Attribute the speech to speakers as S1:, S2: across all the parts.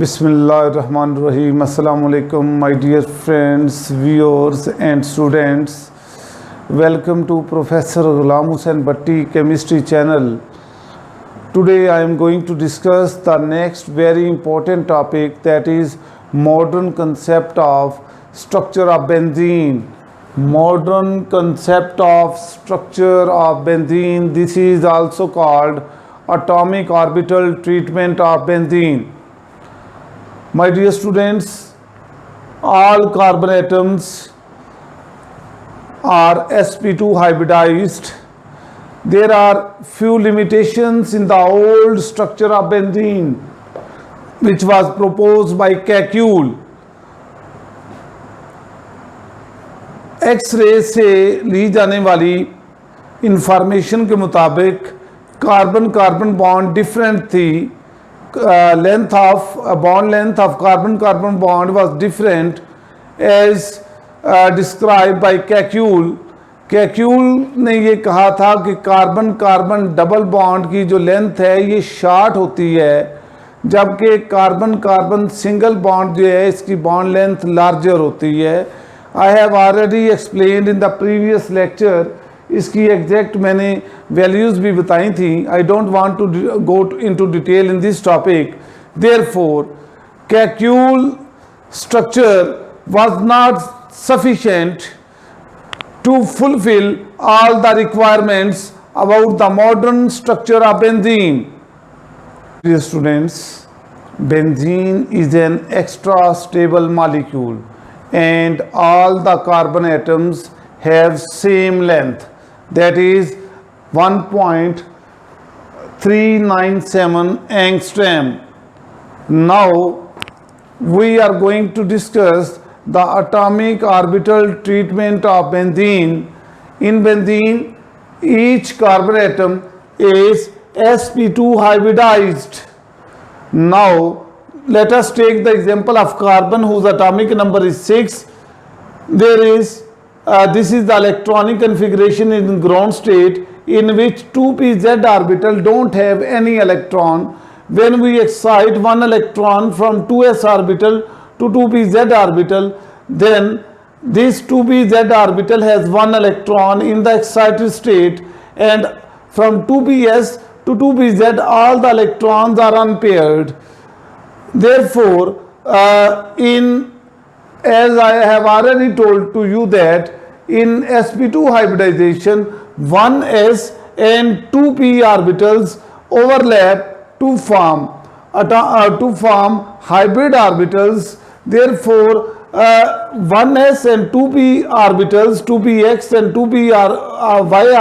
S1: Bismillahirrahmanirrahim. Assalamu alaikum, my dear friends, viewers, and students. Welcome to Professor Ghulam Hussain Bhatti Chemistry channel. Today I am going to discuss the next very important topic, that is modern concept of structure of benzene. Modern concept of structure of benzene. This is also called atomic orbital treatment of benzene. My dear students, all carbon atoms are sp2 hybridized. There are few limitations in the old structure of benzene which was proposed by Kekulé. X-ray से ली जाने वाली information के मुताबिक carbon carbon bond different थी. Length of bond length of carbon carbon bond was different as described by Kekulé. Kekulé ने ये कहा था कि कार्बन कार्बन डबल बॉन्ड की जो लेंथ है ये शॉर्ट होती है, जबकि कार्बन कार्बन सिंगल बॉन्ड जो है इसकी बॉन्ड लेंथ लार्जर होती है. I have already explained in the previous lecture. इसकी एग्जैक्ट मैंने वैल्यूज़ भी बताई थी. I don't want to go into detail in this topic. Therefore Kekulé structure was not sufficient to fulfill all the requirements about the modern structure of benzene. Dear students, benzene is an extra stable molecule and all the carbon atoms have same length, that is 1.397 angstrom. Now we are going to discuss the atomic orbital treatment of benzene. In benzene, each carbon atom is sp2 hybridized. Now let us take the example of carbon whose atomic number is 6. There is this is the electronic configuration in ground state, in which 2pz orbital don't have any electron. When we excite one electron from 2s orbital to 2pz orbital, then this 2pz orbital has one electron in the excited state, and from 2ps to 2pz all the electrons are unpaired. Therefore, as I have already told to you that in sp2 hybridization 1s and 2p orbitals overlap to form hybrid orbitals. Therefore, 1s and 2p orbitals, 2px and 2py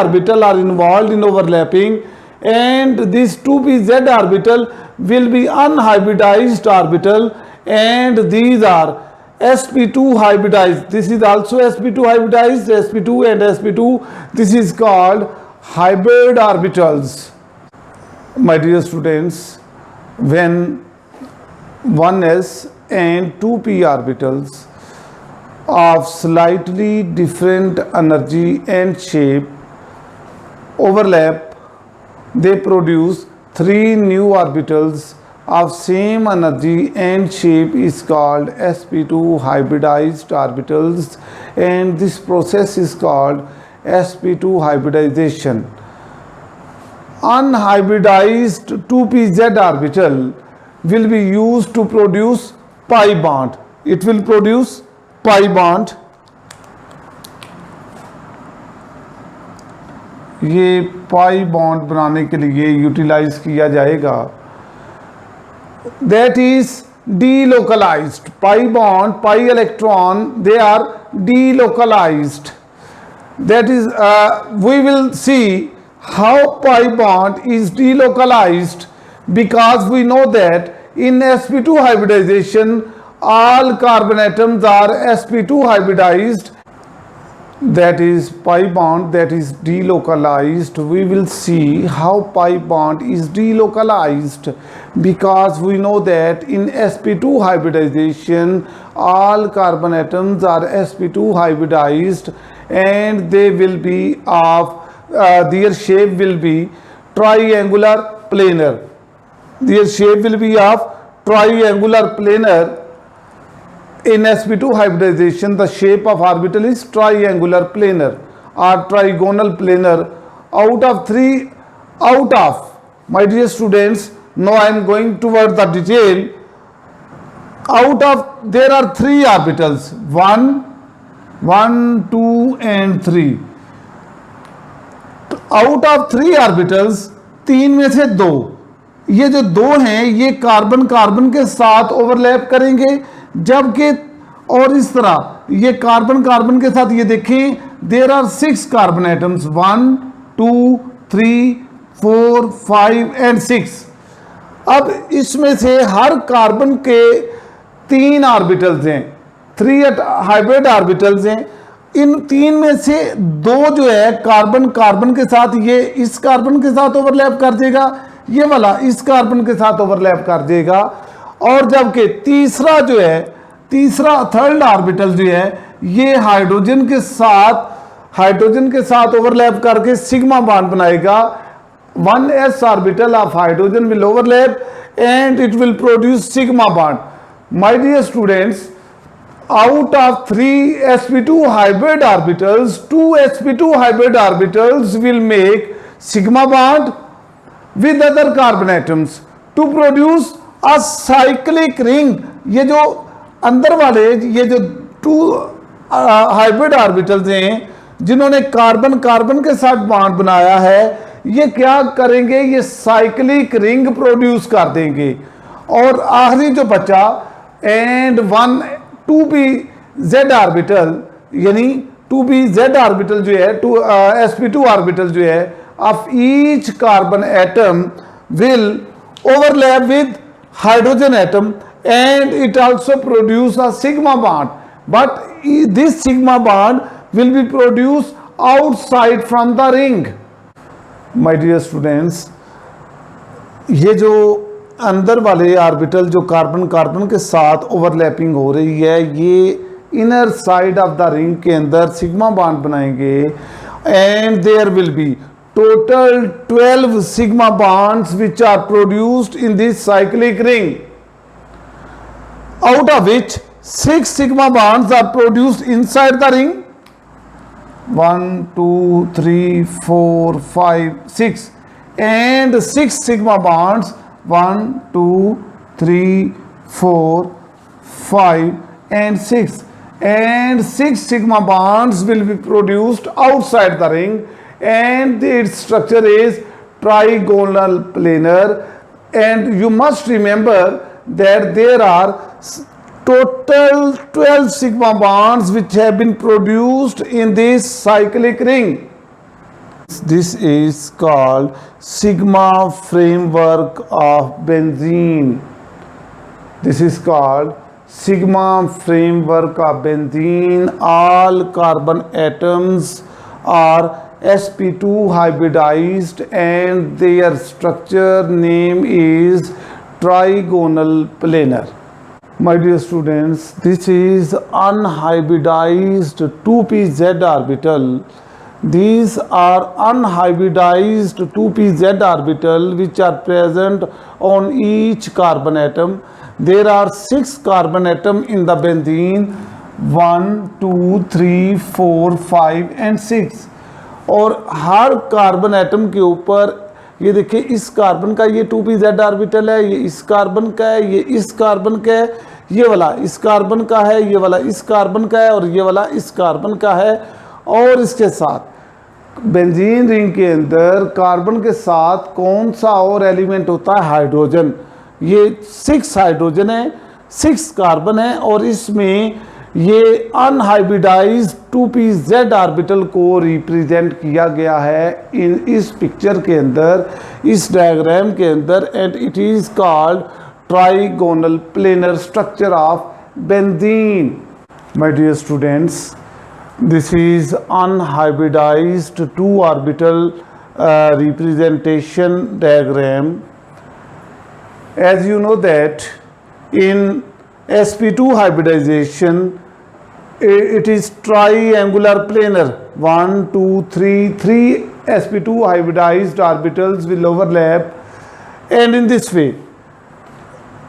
S1: orbital are involved in overlapping, and this 2pz orbital will be unhybridized orbital, and these are sp2 hybridized. This is also sp2 hybridized, sp2 and sp2. This is called hybrid orbitals. My dear students, when 1s and 2p orbitals of slightly different energy and shape overlap, they produce 3 new orbitals of same energy and shape is called sp2 hybridized orbitals, and this process is called sp2 hybridization. Unhybridized 2pz orbital will be used to produce pi bond. It will produce pi bond. ये pi bond बनाने के लिए utilise किया जाएगा. That is delocalized. Pi bond, pi electron, they are delocalized. That is, we will see how pi bond is delocalized, because we know that in sp2 hybridization all carbon atoms are sp2 hybridized. That is pi bond that is delocalized. We will see how pi bond is delocalized, because we know that in sp2 hybridization all carbon atoms are sp2 hybridized, and they will be of their shape will be triangular planar. Their shape will be of triangular planar. In sp2 hybridization, the shape of orbital is triangular planar or trigonal planar. Out of, my dear students, now I am going toward the detail. There are 3 orbitals, 1, 2 and 3. Out of 3 orbitals, 3 में से 2, ये जो 2 हैं ये carbon carbon के साथ overlap करेंगे, जबकि और इस तरह ये कार्बन कार्बन के साथ, ये देखें, there are 6 carbon atoms, 1, 2, 3, 4, 5 and 6. अब इसमें से हर कार्बन के 3 ऑर्बिटल्स हैं, 3 हाइब्रिड ऑर्बिटल्स हैं. इन 3 में से 2 जो है कार्बन कार्बन के साथ, ये इस कार्बन के साथ ओवरलैप कर देगा, ये वाला इस कार्बन के साथ ओवरलैप कर देगा. और जबकि तीसरा थर्ड ऑर्बिटल जो है ये हाइड्रोजन के साथ ओवरलैप करके सिग्मा बॉन्ड बनाएगा. 1s orbital of hydrogen will overlap and it will produce sigma bond. My dear students, out of 3 sp2 hybrid orbitals, 2 sp2 hybrid orbitals will make sigma bond with other carbon atoms to produce a cyclic ring. ये जो अंदर वाले ये जो 2 hybrid orbitals हैं जिन्होंने carbon carbon के साथ बॉन्ड बनाया है, ये क्या करेंगे, ये साइक्लिक रिंग प्रोड्यूस कर देंगे. और आखिरी जो बचा एंड 2pz ऑर्बिटल, यानी 2pz ऑर्बिटल जो है, sp2 ऑर्बिटल जो है of each carbon atom will overlap with hydrogen atom and it also produce a sigma bond, but this sigma bond will be produced outside from the ring. My dear students, ये जो अंदर वाले orbital जो carbon carbon के साथ overlapping हो रही है, ये inner side of the ring के अंदर सिग्मा बॉन्ड बनाएंगे and there will be total 12 sigma bonds which are produced in this cyclic ring, out of which 6 sigma bonds are produced inside the ring. 1, 2, 3, 4, 5, 6 and 6 sigma bonds, 1, 2, 3, 4, 5 and 6, and 6 sigma bonds will be produced outside the ring, and its structure is trigonal planar. And you must remember that there are total 12 sigma bonds which have been produced in this cyclic ring. This is called sigma framework of benzene. This is called sigma framework of benzene. All carbon atoms are sp2 hybridized and their structure name is trigonal planar. My dear students, this is unhybridized 2pz orbital. These are unhybridized 2pz orbital which are present on each carbon atom. There are 6 carbon atom in the benzene, 1, 2, 3, 4, 5 and 6. और हर carbon atom के ऊपर ये देखिए, इस carbon का ये 2pz orbital है, ये इस कार्बन का है, ये इस कार्बन का है, ये वाला इस कार्बन का है, ये वाला इस कार्बन का है और ये वाला इस कार्बन का है. और इसके साथ बेंजीन रिंग के अंदर कार्बन के साथ कौन सा और एलिमेंट होता है, हाइड्रोजन. ये 6 हाइड्रोजन है, 6 कार्बन है और इसमें ये अनहाइब्रिडाइज्ड 2pz ऑर्बिटल को रिप्रेजेंट किया गया है इस पिक्चर के अंदर, इस डायग्राम के अंदर. And it is called trigonal planar structure of benzene. My dear students, this is unhybridized 2 orbital representation diagram. As you know that in sp2 hybridization it is triangular planar. 1, 2, 3 sp2 hybridized orbitals will overlap, and in this way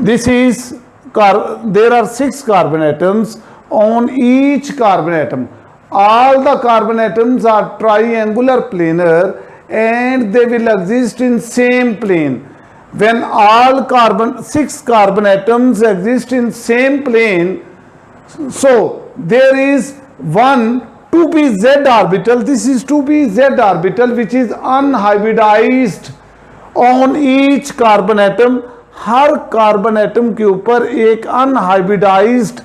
S1: this is there are 6 carbon atoms on each carbon atom. All the carbon atoms are triangular planar and they will exist in same plane. When all 6 carbon atoms exist in same plane, so there is one 2p z orbital. This is 2p z orbital which is unhybridized on each carbon atom. Her carbon atom के ऊपर एक unhybridised,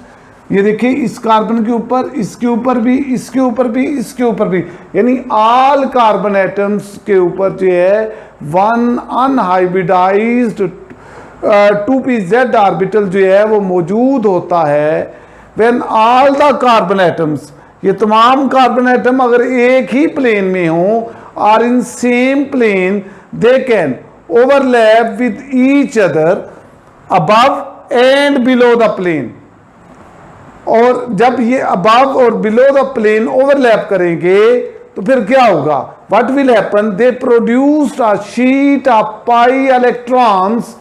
S1: ये देखिए इस carbon के ऊपर, इसके ऊपर भी, इसके ऊपर भी, इसके ऊपर भी, यानी ऑल कार्बन एटम्स के ऊपर जो है वन अनहाइब्रिडाइज्ड 2pz ऑर्बिटल जो है वो मौजूद होता है. When all the carbon atoms, ये तमाम कार्बन एटम अगर एक ही प्लेन में हो और in same plane, they can overlap with each other above and below the plane. और जब ये above और below the plane overlap करेंगे तो फिर क्या होगा? What will happen? They produced a sheet of pi electrons.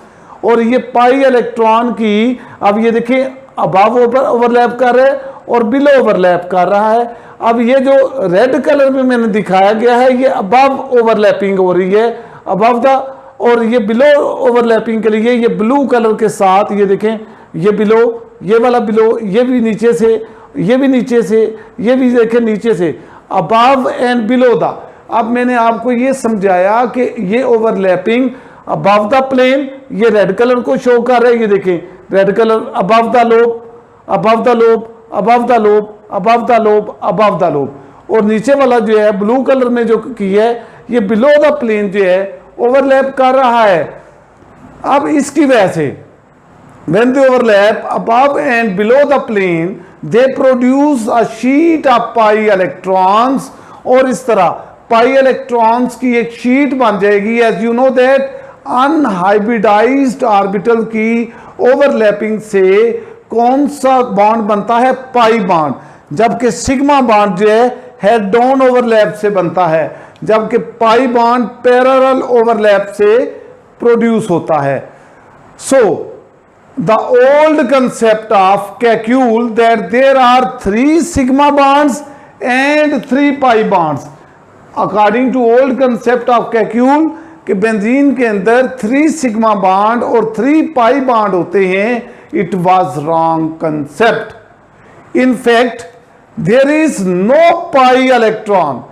S1: और ये pi इलेक्ट्रॉन की, अब ये देखिए above overlap कर रहे हैं और below overlap कर रहा है. अब ये जो रेड कलर में मैंने दिखाया गया है ये above overlapping हो रही है, above the, और ये बिलो ओवरलैपिंग के लिए ये ब्लू कलर के साथ, ये देखें ये बिलो, ये वाला बिलो, ये भी नीचे से, ये भी नीचे से, ये भी देखें नीचे से, अबव एंड बिलो द. अब मैंने आपको ये समझाया कि ये ओवरलैपिंग अबव द प्लेन, ये रेड कलर को शो कर रहा है, ये देखें red colour, above the lobe, above the lobe, above the lobe, above the lobe, above the lobe, और नीचे वाला जो है ब्लू कलर में जो की है ये बिलो द प्लेन जो है ओवरलैप कर रहा है. अब इसकी वजह से when they overlap above and below the plane they produce a sheet of pi electrons. और इस तरह पाई इलेक्ट्रॉन्स की एक शीट बन जाएगी. as you know that unhybridized orbital की ओवरलैपिंग से कौन सा बॉन्ड बनता है? Pi bond. जबकि सिग्मा बॉन्ड जो है हेड डाउन ओवरलैप से बनता है, जबकि पाई बॉन्ड पैरेलल ओवरलैप से प्रोड्यूस होता है. So the old concept of Kekule that there are 3 sigma bonds and 3 pi bonds. According to old concept of Kekule कि बेंजीन के अंदर 3 सिग्मा बॉन्ड और 3 पाई बॉन्ड होते हैं, it was wrong concept. In fact there is no pi electron.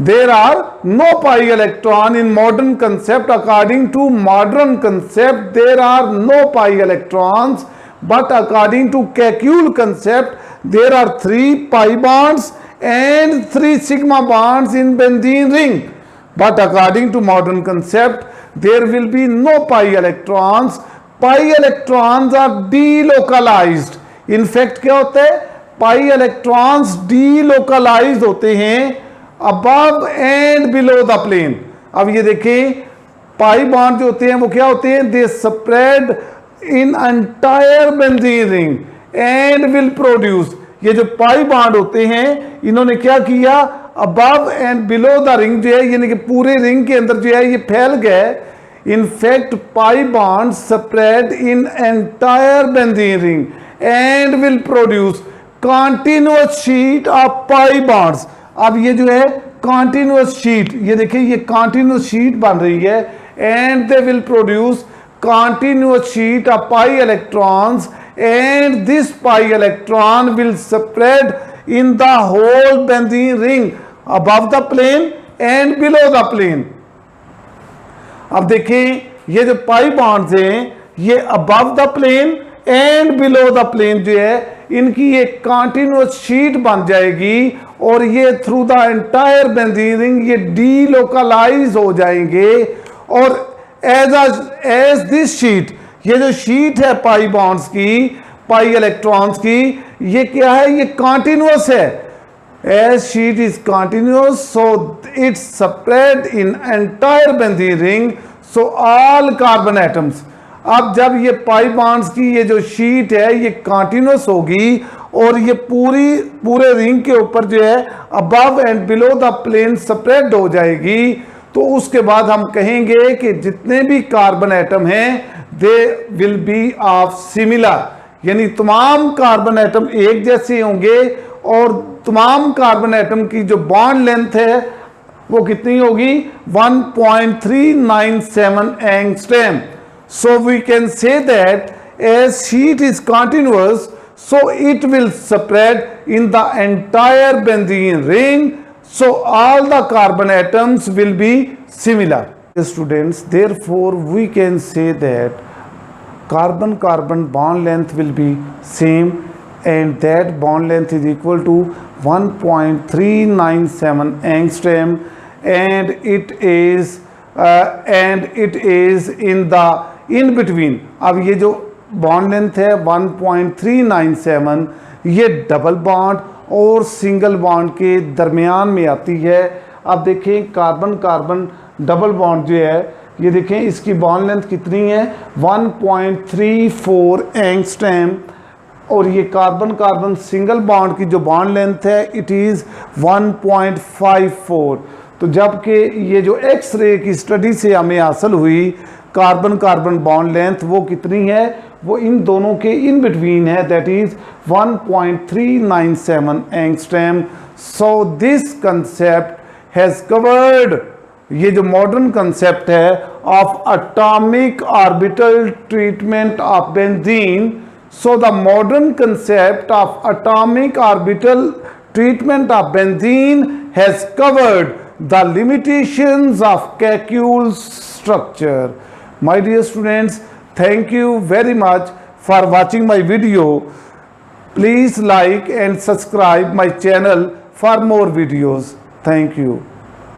S1: There are no pi electron in modern concept. According to modern concept, there are no pi electrons. But according to Kekulé concept, there are 3 pi bonds and 3 sigma bonds in benzene ring. But according to modern concept, there will be no pi electrons. Pi electrons are delocalized. In fact, क्या होता है? Pi electrons delocalized होते हैं above and below the plane. अब ये देखिए pi bond जो होते हैं वो क्या होते हैं? They spread in entire benzene ring and will produce. ये जो पाई बॉन्ड होते हैं इन्होंने क्या किया? Above and below the ring जो है, यानी कि पूरे रिंग के अंदर जो है ये फैल गए. In fact pi bond spread in entire benzene ring and will produce continuous sheet of pi bonds. अब ये जो है कॉन्टिन्यूअस शीट, ये देखिए ये कॉन्टिन्यूअस शीट बन रही है and they will produce continuous sheet of pi electrons and this pi electron will spread in the whole benzene ring above the plane and below the plane. अब देखिए ये जो पाई बॉन्ड्स हैं ये above the plane and below the plane जो है इनकी एक कॉन्टिन्यूअस शीट बन जाएगी और ये through the entire benzene ring ये डीलोकलाइज हो जाएंगे. और एज दिस शीट, ये जो शीट है पाई बॉन्ड्स की, पाई इलेक्ट्रॉन्स की, ये क्या है? ये कॉन्टिन्यूअस है. As sheet is continuous so it's spread in entire benzene ring so all carbon atoms. अब जब ये पाई बॉन्ड्स की ये जो शीट है ये कॉन्टिन्यूअस होगी और ये पूरे रिंग के ऊपर जो है above and below the plane spread हो जाएगी, तो उसके बाद हम कहेंगे कि जितने भी कार्बन एटम हैं they will be of similar, यानी तमाम कार्बन एटम एक जैसे होंगे और तमाम कार्बन एटम की जो बॉन्ड लेंथ है वो कितनी होगी 1.397 angstrom. So we can say that as sheet is continuous, so it will spread in the entire benzene ring, so all the carbon atoms will be similar. Students, therefore we can say that carbon carbon bond length will be same, and that bond length is equal to 1.397 angstrom, and it is in the in between. अब ये जो bond length है 1.397, ये double bond और single bond के दरमियान में आती है। अब देखें कार्बन कार्बन डबल बॉन्ड जो है, ये देखें इसकी बॉन्ड लेंथ कितनी है 1.34 एंगस्ट्रॉम, और ये कार्बन कार्बन सिंगल बॉन्ड की जो बॉन्ड लेंथ है इट इज़ 1.54। तो जबकि ये जो एक्स रे की स्टडी से हमें हासिल हुई कार्बन कार्बन बॉन्ड लेंथ वो कितनी है, वो इन दोनों के इन बिटवीन है, that is 1.397 angstrom. So this concept has covered, ये जो मॉडर्न कंसेप्ट है of atomic orbital treatment of benzene. So the modern concept of atomic orbital treatment of benzene has covered the limitations of Kekulé structure. My dear students, thank you very much for watching my video. Please like and subscribe my channel for more videos. Thank you.